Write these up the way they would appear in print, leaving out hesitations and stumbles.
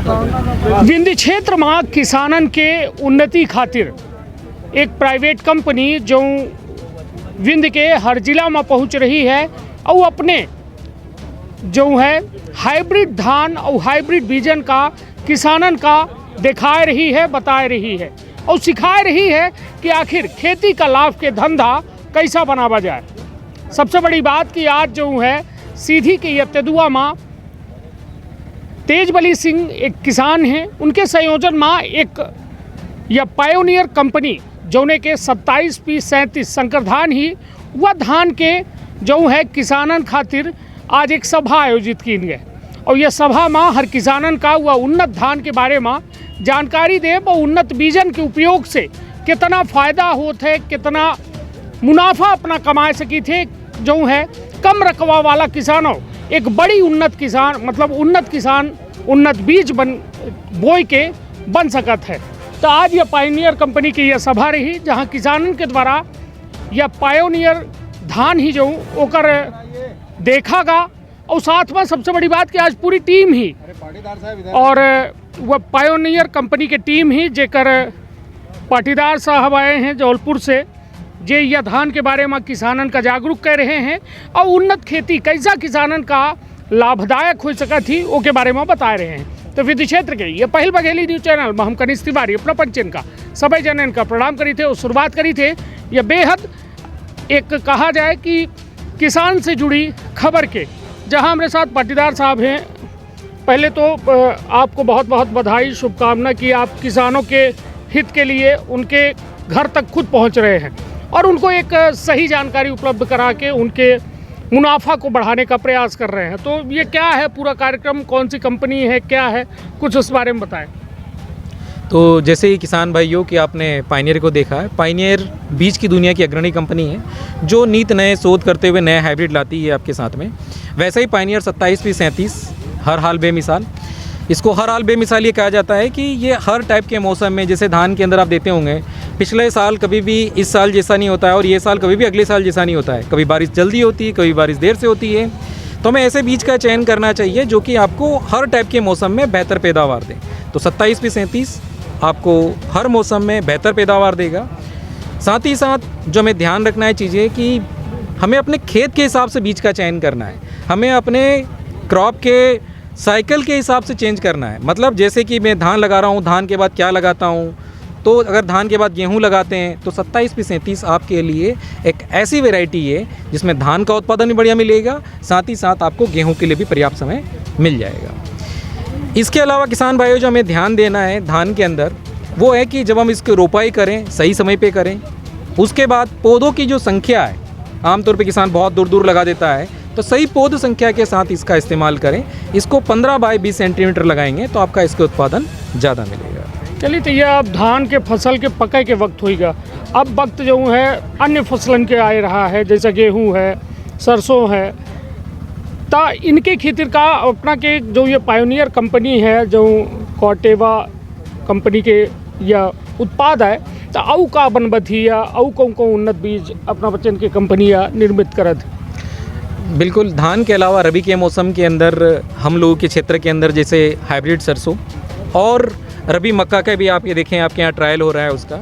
विंध्य क्षेत्र में किसानन के उन्नति खातिर एक प्राइवेट कंपनी जो विंध्य के हर जिला में पहुंच रही है और अपने जो है हाइब्रिड धान और हाइब्रिड बीजन का किसानन का दिखा रही है, बता रही है और सिखा रही है कि आखिर खेती का लाभ के धंधा कैसा बनावा जाए। सबसे बड़ी बात कि आज जो है सीधी के यतेदुआ माँ तेजबली सिंह एक किसान हैं, उनके संयोजन में एक या पायोनियर कंपनी जौने के 27P37 संकर धान ही वह धान के जो है किसानन खातिर आज एक सभा आयोजित की गए और यह सभा में हर किसानन का वह उन्नत धान के बारे में जानकारी दे और उन्नत बीजन के उपयोग से कितना फ़ायदा होता है, कितना मुनाफा अपना कमा सकी थे। जो है कम रकबा वाला किसानों एक बड़ी उन्नत किसान मतलब उन्नत किसान उन्नत बीज बोई के बन सकत है। तो आज यह पायोनियर कंपनी की यह सभा रही जहां किसानों के द्वारा यह पायोनियर धान ही जो ओकर देखा गा और साथ में सबसे बड़ी बात कि आज पूरी टीम ही और वह पायोनियर कंपनी के टीम ही जेकर पाटीदार साहब आए हैं जबलपुर से जे यह धान के बारे में किसानन का जागरूक कर रहे हैं और उन्नत खेती कैसा किसानन का लाभदायक हो सका थी वो के बारे में बता रहे हैं। तो विंध्य क्षेत्र के ये पहल बघेली न्यूज़ चैनल में हम कनिष्ठ तिवारी अपना पंचन का सभी जनन का प्रणाम करी थे और शुरुआत करी थे यह बेहद एक कहा जाए कि किसान से जुड़ी खबर के, जहां हमारे साथ पाटीदार साहब हैं। पहले तो आपको बहुत बहुत बधाई शुभकामना कि आप किसानों के हित के लिए उनके घर तक खुद पहुंच रहे हैं और उनको एक सही जानकारी उपलब्ध करा के उनके मुनाफा को बढ़ाने का प्रयास कर रहे हैं। तो ये क्या है पूरा कार्यक्रम, कौन सी कंपनी है, क्या है, कुछ उस बारे में बताएं। तो जैसे ही किसान भाइयों कि आपने पायनियर को देखा है, पायनियर बीज की दुनिया की अग्रणी कंपनी है जो नित नए शोध करते हुए नए हाइब्रिड लाती है आपके साथ में। वैसे ही पायनियर 27P37 हर हाल बेमिसाल, इसको हर हाल बेमिसाल ये कहा जाता है कि ये हर टाइप के मौसम में, जैसे धान के अंदर आप देते होंगे पिछले साल कभी भी इस साल जैसा नहीं होता है और ये साल कभी भी अगले साल जैसा नहीं होता है। कभी बारिश जल्दी होती है, कभी बारिश देर से होती है। तो हमें ऐसे बीज का चयन करना चाहिए जो कि आपको हर टाइप के मौसम में बेहतर पैदावार दे। तो 27P37 आपको हर मौसम में बेहतर पैदावार देगा। साथ ही साथ जो हमें ध्यान रखना है चीज़ें कि हमें अपने खेत के हिसाब से बीज का चयन करना है, हमें अपने क्रॉप के साइकिल के हिसाब से चेंज करना है। मतलब जैसे कि मैं धान लगा रहा हूँ, धान के बाद क्या लगाता हूँ, तो अगर धान के बाद गेहूँ लगाते हैं तो 27P37 आपके लिए एक ऐसी वैरायटी है जिसमें धान का उत्पादन भी बढ़िया मिलेगा, साथ ही साथ आपको गेहूँ के लिए भी पर्याप्त समय मिल जाएगा। इसके अलावा किसान भाइयों जो हमें ध्यान देना है धान के अंदर वो है कि जब हम इसकी रोपाई करें सही समय पे करें। उसके बाद पौधों की जो संख्या है, आमतौर पे किसान बहुत दूर दूर लगा देता है, तो सही पौध संख्या के साथ इसका इस्तेमाल करें। इसको 15 बाय 20 सेंटीमीटर लगाएंगे तो आपका इसके उत्पादन ज़्यादा मिलेगा। चलिए, तो यह अब धान के फसल के पके के वक्त होगा, अब वक्त जो है अन्य फसलन के आ रहा है जैसे गेहूँ है, सरसों है। तो इनके खातिर का अपना के जो ये पायोनियर कंपनी है जो कॉटेवा कंपनी के यह उत्पाद है, तो अऊ का बनबत ही या अऊ कौन उन्नत बीज अपना बच्चन के कंपनियाँ निर्मित करत। बिल्कुल, धान के अलावा रबी के मौसम के अंदर हम लोगों के क्षेत्र के अंदर जैसे हाइब्रिड सरसों और रबी मक्का का भी आप ये देखें आपके यहाँ ट्रायल हो रहा है उसका।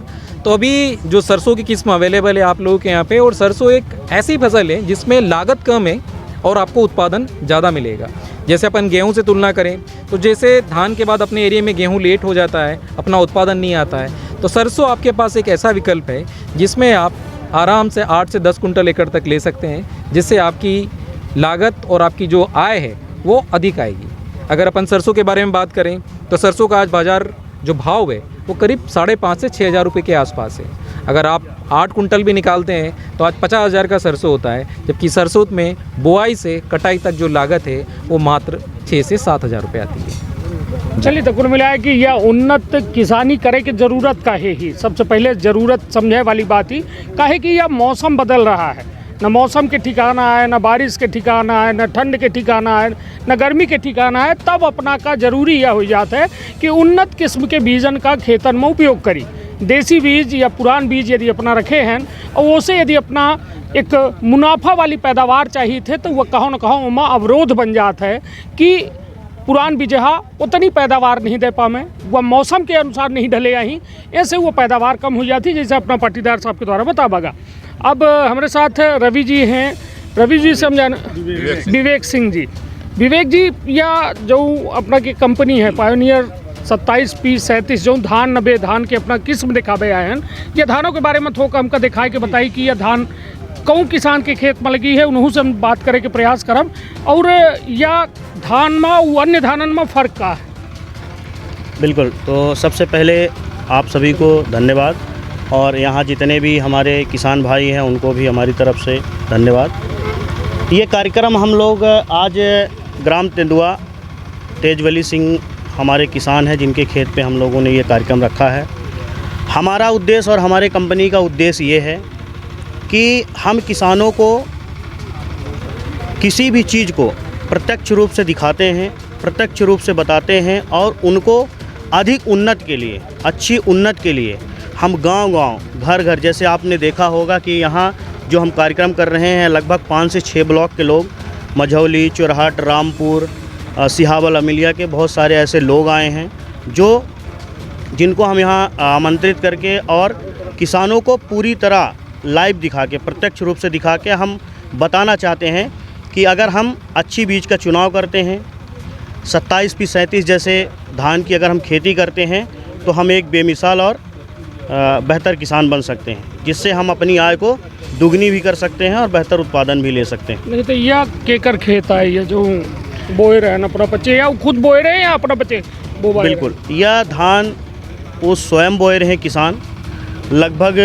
तो अभी जो सरसों की किस्म अवेलेबल है आप लोगों के यहाँ पे, और सरसों एक ऐसी फसल है जिसमें लागत कम है और आपको उत्पादन ज़्यादा मिलेगा। जैसे अपन गेहूं से तुलना करें तो जैसे धान के बाद अपने एरिया में गेहूं लेट हो जाता है, अपना उत्पादन नहीं आता है, तो सरसों आपके पास एक ऐसा विकल्प है जिसमें आप आराम से 8 से 10 कुंटल एकड़ तक ले सकते हैं, जिससे आपकी लागत और आपकी जो आय है वो अधिक आएगी। अगर अपन सरसों के बारे में बात करें तो सरसों का आज बाज़ार जो भाव है वो करीब 5,500 से 6,000 रुपये के आसपास है। अगर आप 8 कुंटल भी निकालते हैं तो आज 50,000 का सरसों होता है, जबकि सरसों में बुआई से कटाई तक जो लागत है वो मात्र 6 से 7,000 रुपये आती है। चलिए, तो कुल मिलाया कि यह उन्नत किसानी करे की ज़रूरत काहे ही सबसे पहले ज़रूरत समझे वाली बात ही काहे कि यह मौसम बदल रहा है, न मौसम के ठिकाना है, न बारिश के ठिकाना है, न ठंड के ठिकाना है, न गर्मी के ठिकाना है। तब अपना का जरूरी यह हो जाता है कि उन्नत किस्म के बीजन का खेतन में उपयोग करी। देसी बीज या पुरान बीज यदि अपना रखे हैं और उसे यदि अपना एक मुनाफा वाली पैदावार चाहिए थे तो वह कहो न कहो उमा अवरोध बन जाता है कि पुरान बिजहा उतनी पैदावार नहीं दे पावे, वह मौसम के अनुसार नहीं ढले यहीं, ऐसे वो पैदावार कम हो जाती, जैसे अपना पाटीदार साहब के द्वारा बतावागा। अब हमारे साथ रवि जी हैं, रवि जी से हम जान विवेक सिंह जी, विवेक जी, या जो अपना की कंपनी है पायोनियर 27P37 जो धान 90 धान के अपना किस्म दिखावे आए हैं, ये धानों के बारे में थोड़ा हमका दिखाए के बताई कि यह धान कौन किसान के खेत में लगी है, उन्हों से हम बात करे के प्रयास करब। और या धान में अन्य धानन में फ़र्क का है? बिल्कुल, तो सबसे पहले आप सभी को धन्यवाद, और यहाँ जितने भी हमारे किसान भाई हैं उनको भी हमारी तरफ से धन्यवाद। ये कार्यक्रम हम लोग आज ग्राम तेंदुआ तेजवली सिंह हमारे किसान हैं जिनके खेत पे हम लोगों ने ये कार्यक्रम रखा है। हमारा उद्देश्य और हमारे कंपनी का उद्देश्य ये है कि हम किसानों को किसी भी चीज़ को प्रत्यक्ष रूप से दिखाते हैं, प्रत्यक्ष रूप से बताते हैं, और उनको अधिक उन्नत के लिए, अच्छी उन्नत के लिए हम गांव-गांव, घर-घर, जैसे आपने देखा होगा कि यहाँ जो हम कार्यक्रम कर रहे हैं लगभग 5 से 6 ब्लॉक के लोग, मझौली, चुरहट, रामपुर, सिहावल, अमिलिया के बहुत सारे ऐसे लोग आए हैं जिनको हम यहाँ आमंत्रित करके और किसानों को पूरी तरह लाइव दिखा के, प्रत्यक्ष रूप से दिखा के हम बताना चाहते हैं कि अगर हम अच्छी बीज का चुनाव करते हैं, 27P37 जैसे धान की अगर हम खेती करते हैं, तो हम एक बेमिसाल और बेहतर किसान बन सकते हैं, जिससे हम अपनी आय को दुगनी भी कर सकते हैं और बेहतर उत्पादन भी ले सकते हैं। नहीं तो यह केकर खेत है, ये जो बोए रहे अपना बच्चे, या खुद बोए रहे या अपना बच्चे बोए? बिल्कुल, यह धान वो स्वयं बोए रहे किसान। लगभग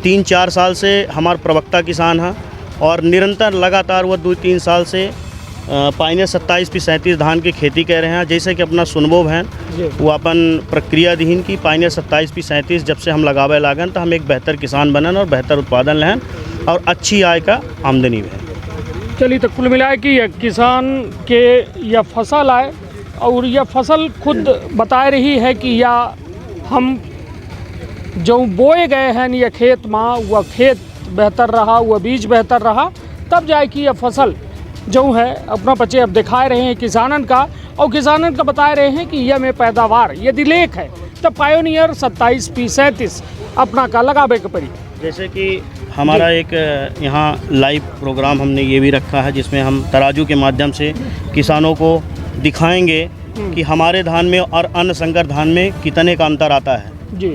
3-4 साल से हमारे प्रवक्ता किसान हैं और निरंतर लगातार वो 2-3 साल से पाइनियर 27P37 धान की खेती कर रहे हैं। जैसे कि अपना सुनबो बहन, वो अपन प्रक्रियाधीन की पाइनियर 27P37 जब से हम लगावे लागन, तो हम एक बेहतर किसान बनन और बेहतर उत्पादन लें और अच्छी आय का आमदनी है। चलिए, तो कुल मिलाए कि यह किसान के यह फसल आए, और यह फसल खुद बता रही है कि या हम जो बोए गए हैं यह खेत में, वह खेत बेहतर रहा, वह बीज बेहतर रहा, तब जाए कि यह फसल जो है अपना बच्चे अब दिखाए रहे हैं किसानन का, और किसानन का बता रहे हैं कि यह में पैदावार यदि लेख है तो पायोनियर 27P37 अपना का लगावे के पड़ी। जैसे कि हमारा एक यहाँ लाइव प्रोग्राम हमने ये भी रखा है, जिसमें हम तराजू के माध्यम से किसानों को दिखाएंगे कि हमारे धान में और अन्य संकर धान में कितने का अंतर आता है। जी,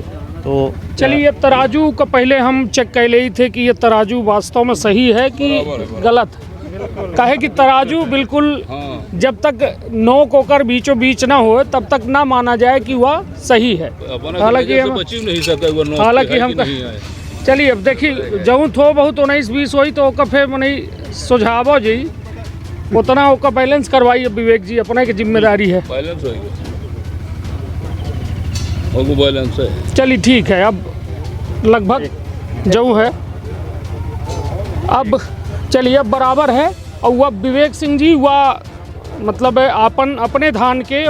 तो चलिए, ये तराजू का पहले हम चेक कर ले थे कि ये तराजू वास्तव में सही है कि गलत। कहे कि तराजू बिल्कुल जब तक नोक होकर बीचों बीच ना हो तब तक ना माना जाए कि वह सही है। हालांकि हम चलिए, अब देखिए, जऊँ थो बहुत 19-20 हुई तो ओका फिर मने सुझावो जी उतना ओका बैलेंस करवाइए विवेक जी, अपने की जिम्मेदारी है। बैलेंस है। चलिए ठीक है, अब लगभग जो है अब चलिए अब बराबर है। और वह विवेक सिंह जी वह मतलब अपने धान के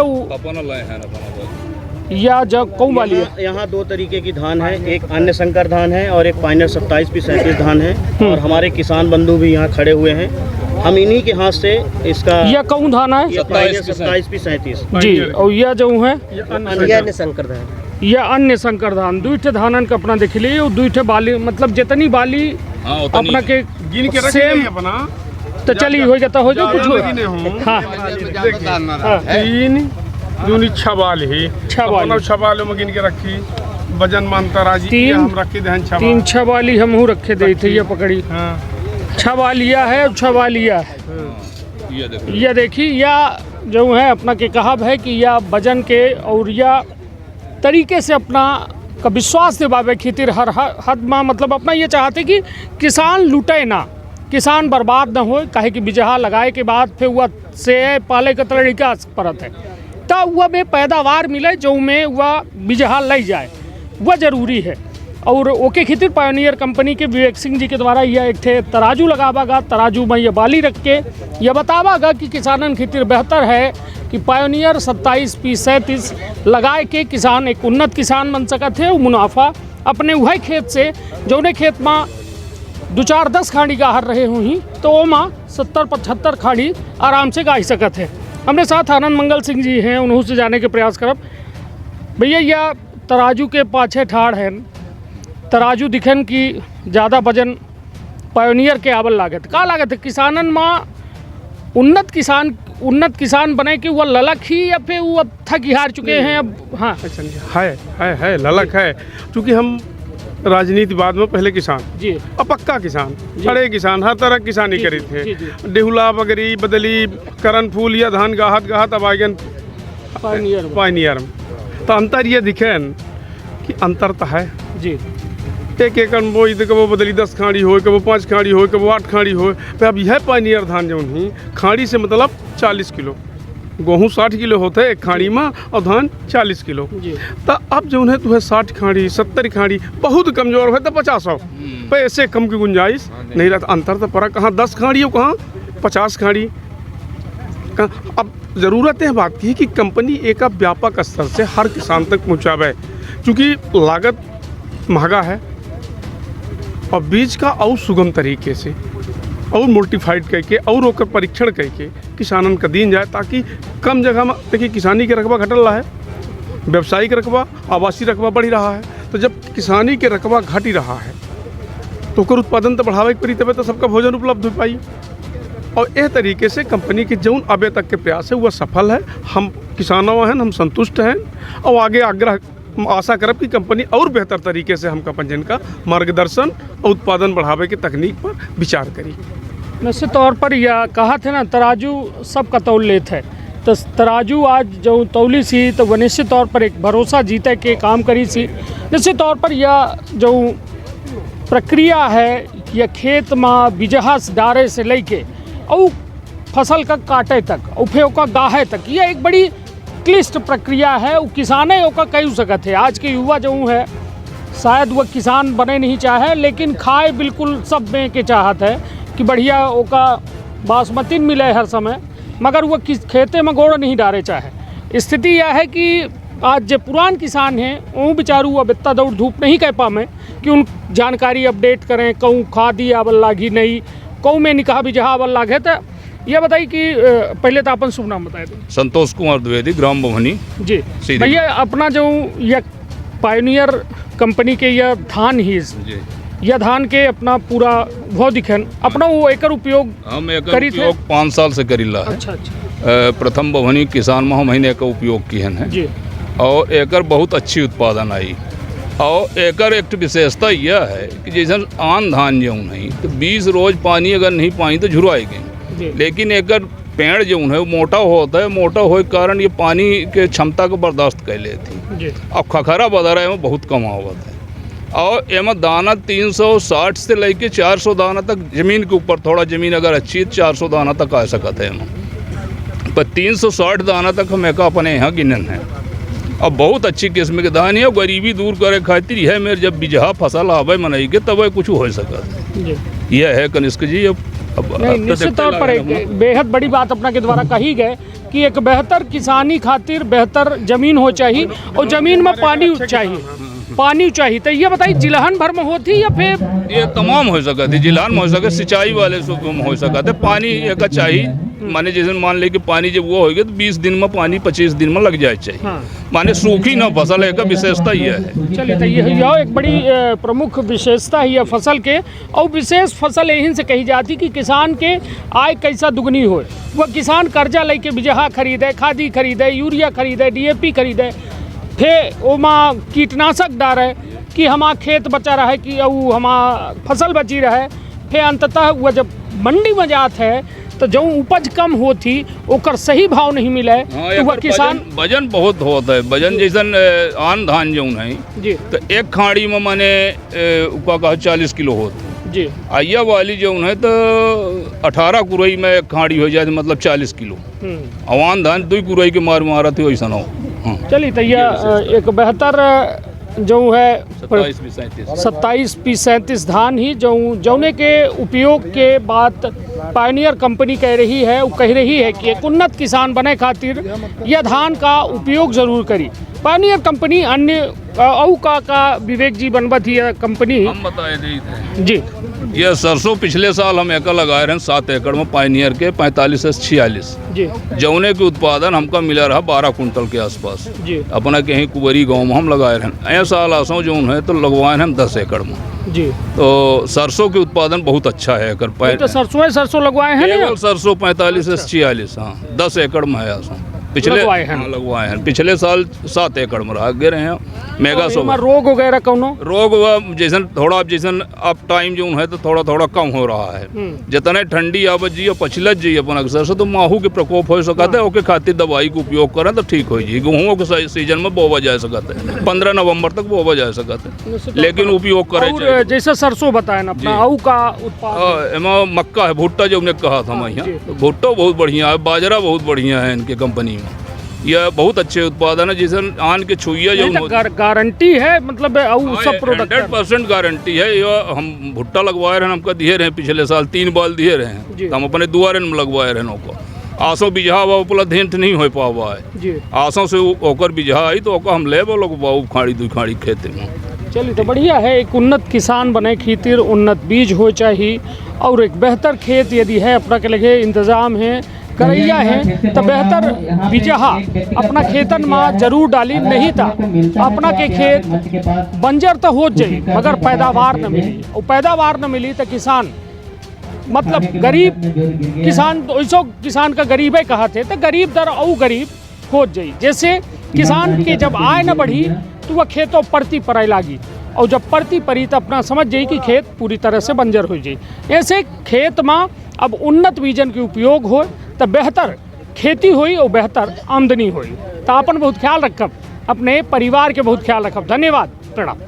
या जब कौन वाली है? यहाँ 2 तरीके की धान है, एक अन्य संकर धान है और एक पाइनियर 27P37 धान है, और हमारे किसान बंधु भी यहाँ खड़े हुए हैं। हम इन्हीं के हाथ से इसका, यह कौन धान है? 27P37 जी, और यह जो है अन्य संकर धान, यह अन्य संकर धान। 2 धानन का अपना देख लीजिए, 2 बाली मतलब जितनी बाली अपना के गिन के सेम अपना, तो चलिए हो जाता हो जाए कुछ। हाँ, 3 दूनी 6 बाल ही 6 बालों में गिन के रखी, वजन मानता राजी हम रखी दहन 6 बाली हमहू रखे दे थे, ये पकड़ी 6 बालिया है और 6 बालिया है। यह देखिए, या जो है अपना के कहाब है कि या वजन के और या तरीके से अपना का विश्वास दिवावे खातिर हर हद में, मतलब अपना ये चाहते कि किसान लुटे ना, किसान बर्बाद ना हो। काहे कि बिजहा लगाए के बाद फिर वह से पाले का तरीका परत है, तब वह में पैदावार मिले जो में वह बिजहा ले जाए, वह ज़रूरी है। और ओके खातिर पायोनियर कंपनी के विवेक सिंह जी के द्वारा यह एक थे तराजू लगावागा, तराजू में यह बाली रख के यह बतावागा कि किसानन खातिर बेहतर है कि पायोनियर 27P37 लगाए के किसान एक उन्नत किसान बन सकत है। मुनाफा अपने वही खेत से जौने खेत में 2-4-10 खाड़ी गाहर रहे हुई, तो वो माँ 70-75 खाड़ी आराम से गाई सकत है। हमने साथ आनंद मंगल सिंह जी हैं, उन्हों से जाने के प्रयास करब। भैया यह तराजू के पाछे ठाड़ हैं, तराजू दिखन की ज़्यादा वजन पायोनियर के आवल लागत का लागत है किसानन माँ उन्नत किसान बने कि वो ललक ही या फिर वो अब थक हार चुके हैं अब। हाँ ऐसा नहीं है ललक है, क्योंकि हम राजनीति बाद में पहले किसान जी, अब पक्का किसान, बड़े किसान, हर तरह की किसानी जी, करी जी, थे। जी। डेहुला बगरी बदली करन फूल या धान गाहत अब आगे पायनियर में। तो अंतर ये दिखे कि अंतर तो है जी। एक एकड़ में बोई कबो बदली 10 खाड़ी हो, कबो 5 खाड़ी हो, कबो 8 खाड़ी हो। तो अब यह पायनियर धान जो ही खाड़ी से मतलब 40 किलो, गेहूँ 60 किलो होते एक खाड़ी में और धान 40 किलो। तो अब जो है तो है 60 खाड़ी 70 खाड़ी, बहुत कमजोर है तो 50 पैसे कम की गुंजाइश नहीं रहता। अंतर तो पड़ा कहाँ 10 खाड़ी हो कहाँ 50 खाड़ी। अब ज़रूरत है बात की कि कंपनी एक व्यापक स्तर से हर किसान तक पहुँचावे, चूँकि लागत महंगा है और बीज का और सुगम तरीके से और मोडिफाइड करके और ओकर परीक्षण करके किसानन का दीन जाए, ताकि कम जगह में देखिए किसानी के रकबा घटल रहा है, व्यावसायिक रकबा आवासीय रकबा बढ़ी रहा है। तो जब किसानी के रकबा घट ही रहा है तो ओकर उत्पादन तो बढ़ावे के पड़ी, तबे तो सबका भोजन उपलब्ध हो पाई। और यह तरीके से कंपनी के जौन अबे तक के प्रयास है वह सफल है। हम किसानों हैं, हम संतुष्ट हैं और आगे आग्रह आशा करब कि कंपनी और बेहतर तरीके से हम कंपनी का मार्गदर्शन और उत्पादन बढ़ावे के तकनीक पर विचार करी। निश्चित तौर पर यह कहा थे ना तराजू सबका तौल लेत है, तो तराजू आज जो तौली सी तो वह निश्चित तौर पर एक भरोसा जीते के काम करी सी। निश्चित तौर पर यह जो प्रक्रिया है यह खेत में बिजहा डारे से लेके और फसल का काटे तक और फिर का गाहे तक, यह एक बड़ी क्लिष्ट प्रक्रिया है। वो किसाने ओका कह सकत है। आज के युवा जो है शायद वह किसान बने नहीं चाहे, लेकिन खाए बिल्कुल सब में के चाहत है कि बढ़िया ओका बासमती मिले हर समय, मगर वह खेते में गोड़ नहीं डाले चाहे। स्थिति यह है कि आज जो पुरान किसान हैं वो बेचारू अब इतना दौड़ धूप नहीं कह पामे कि उन जानकारी अपडेट करें, कहूँ खादी आवल लागी नहीं, कहूँ में निकाह भी जहाँ आवल लागे। तो यह बताइए कि पहले तो अपन शुभ नाम बताए दें। संतोष कुमार द्विवेदी, ग्राम भवनी जी। भैया अपना जो यह पायोनियर कंपनी के यह धान ही यह धान के अपना पूरा वो दिखन अपना वो एकर उपयोग हम एकर उपयोग 5 साल से करीला है। अच्छा। प्रथम भवनी किसान माह महीने का उपयोग किए हैं जी। और एकर बहुत अच्छी उत्पादन आई। और एकर एक विशेषता यह है कि जैसे आन धान जो नहीं तो 20 रोज पानी अगर नहीं पाई तो झुरवाएगी, लेकिन एकर पेड़ जो है वो मोटा होता है, मोटा होने के कारण ये पानी के क्षमता को बर्दाश्त कर लेती। अब खखरा बदरा में बहुत कम आवत है और एम दाना 360 से लेके 400 दाना तक ज़मीन के ऊपर, थोड़ा ज़मीन अगर अच्छी है 400 दाना तक आ सकता है। पर 360 दाना तक हम एक अपने यहाँ गिनन है। अब बहुत अच्छी किस्म के धान है, गरीबी दूर करे खातिर है मेरे जब बिजहा फसल आवे मनाई तब कुछ हो सकता। यह है कनिष्क जी। अब निश्चित तौर पर एक बेहद बड़ी बात अपना के द्वारा कही गए कि एक बेहतर किसानी खातिर बेहतर जमीन हो चाहिए और जमीन में पानी चाहिए। तो ये बताइए जिलहन भर में होती या फिर ये तमाम हो सकते, जिलान में हो सके, सिंचाई वाले से हो सकते, पानी एक चाहिए। माने जैसे मान ले कि पानी जब वो होगी तो 20 दिन में पानी 25 दिन में लग जाए चाहिए। माने सूखी ना फसल है का विशेषता यह है। चलिए तो यह एक बड़ी प्रमुख विशेषता है फसल के। और विशेष फसल यही से कही जाती कि किसान के आय कैसा दुगनी हो। वह किसान कर्जा लेके बिजहा खरीदे, खादी खरीदे, यूरिया खरीदे, DAP खरीदे, फिर ओमा कीटनाशक डाले कि हमारा खेत बचा रहे कि हमारा फसल बची रहे। फिर अंततः वह जब मंडी में जात है तो जो उपज कम होती ओकर सही भाव नहीं मिले। तो वह किसान वजन बहुत होता है। वजन जैसन आन धान जो है जी तो एक खाड़ी में माने का 40 किलो होता जी। आइया वाली जो है तो 18 कुरई में एक खाड़ी हो जाए मतलब 40 किलो। अवान धान 2 कुरई के मारा थे वैसा हो। चलिए तो यह एक बेहतर जो है 27P37 धान ही जौने के उपयोग के बाद पायनियर कंपनी कह रही है, वो कह रही है कि एक उन्नत किसान बने खातिर यह धान का उपयोग जरूर करी। पायनियर कंपनी अन्य का विवेक जी बनबत ही कंपनी हम बताए दी थे जी। यह सरसों पिछले साल हम एकड़ लगाए रहे 7 एकड़ में पायनियर के 45 से 46 जी जौने के उत्पादन हमका मिला रहा 12 कुंटल के आसपास। जी अपना कहीं कुंवरी गांव में हम लगाए रहे। ऐसा साल आसों जो है तो लगवाए हैं हम 10 एकड़ में। जी तो सरसों के उत्पादन बहुत अच्छा है एकड़ तो सरसों लगवाए हैं केवल ना? सरसों 45 से 46 हाँ 10 एकड़ में है आसों पिछले लगवाए हैं। हाँ, लगवाए हैं। पिछले साल 7 एकड़ में रह गए रहे हैं मेगा और सो एमा रोग वगैरह कौनो? रोग जैसन थोड़ा जैसन अब टाइम जो है तो थोड़ा थोड़ा कम हो रहा है। जितने ठंडी आवत जी पछलत जी अपन अक्सर से तो माहू के प्रकोप हो सकता है। ओके खातिर दवाई का उपयोग करें तो ठीक हो जी। गेहूँ के सीजन में बोवा जा सकता है 15 नवंबर तक बोवा जा सकता है, लेकिन उपयोग करें और जैसे सरसों बताए ना अपना आऊ का उत्पादन एमा मक्का है भुट्टा जो हमने कहा था मैं यहाँ भुट्टा बहुत बढ़िया है, बाजरा बहुत बढ़िया है इनके कंपनी में। यह बहुत अच्छे उत्पादन है जिसे आन के छुइया जो गारंटी है मतलब आऊ सब प्रोडक्ट 100% गारंटी है। यह हम भुट्टा लगवाए रहे हमका दिए रहे पिछले साल 3 बाल दिए रहे हैं तो हम अपने दुआरे में लगवाए रहे को। आसों बिजहा हुआ उपलब्ध नहीं हो पावा है जी आसों से ओकर बिजहा आई तो ओकर हम ले वो लोग बाऊ खाड़ी दू खाड़ी खेते में। चलिए तो बढ़िया है। एक उन्नत किसान बने खातिर उन्नत बीज हो चाहिए और एक बेहतर खेत यदि है अपना के लगे इंतजाम है करैया है तो बेहतर बिजहा अपना खेतन में जरूर डाली, नहीं था अपना के खेत बंजर तो हो जाए मगर पैदावार न मिली और पैदावार न मिली तो किसान मतलब गरीब किसान तो ऐसो किसान का गरीबे कहा थे तो गरीब दर और गरीब हो जाई। जैसे किसान के जब आय न बढ़ी तो वह खेतों परती पराई लागी और जब परती परी तो अपना समझ जाई कि खेत पूरी तरह से बंजर हो जाई। ऐसे खेत में अब उन्नत बीजन के उपयोग हो तो बेहतर खेती हुई और बेहतर आमदनी हुई। तो अपन बहुत ख्याल रखब, अपने परिवार के बहुत ख्याल रखब। धन्यवाद, प्रणाम।